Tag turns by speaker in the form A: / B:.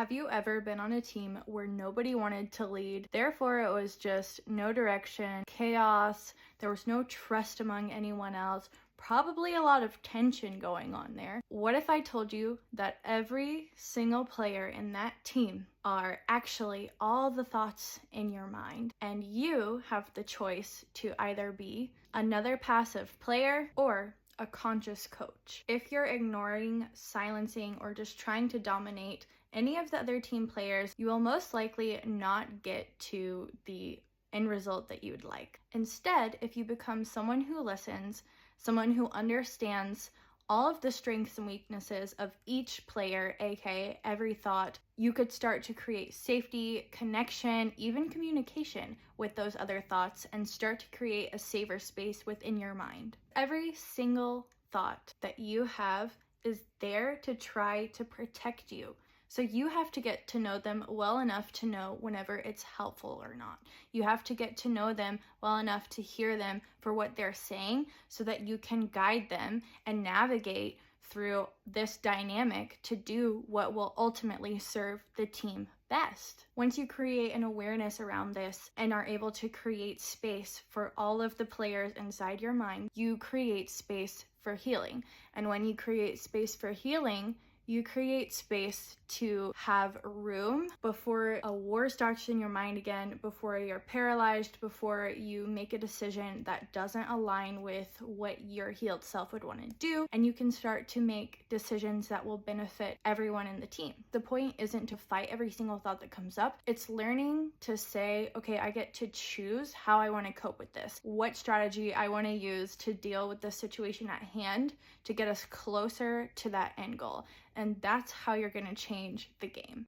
A: Have you ever been on a team where nobody wanted to lead? Therefore, it was just no direction, chaos, there was no trust among anyone else, probably a lot of tension going on there. What if I told you that every single player in that team are actually all the thoughts in your mind, and you have the choice to either be another passive player or a conscious coach? If you're ignoring, silencing, or just trying to dominate any of the other team players, you will most likely not get to the end result that you would like. Instead, if you become someone who listens, someone who understands all of the strengths and weaknesses of each player, aka every thought, you could start to create safety, connection, even communication with those other thoughts and start to create a safer space within your mind. Every single thought that you have is there to try to protect you. So you have to get to know them well enough to know whenever it's helpful or not. You have to get to know them well enough to hear them for what they're saying so that you can guide them and navigate through this dynamic to do what will ultimately serve the team best. Once you create an awareness around this and are able to create space for all of the players inside your mind, you create space for healing. And when you create space for healing, you create space to have room before a war starts in your mind again, before you're paralyzed, before you make a decision that doesn't align with what your healed self would want to do, and you can start to make decisions that will benefit everyone in the team. The point isn't to fight every single thought that comes up. It's learning to say, okay, I get to choose how I want to cope with this, what strategy I want to use to deal with the situation at hand to get us closer to that end goal. And that's how you're going to change the game.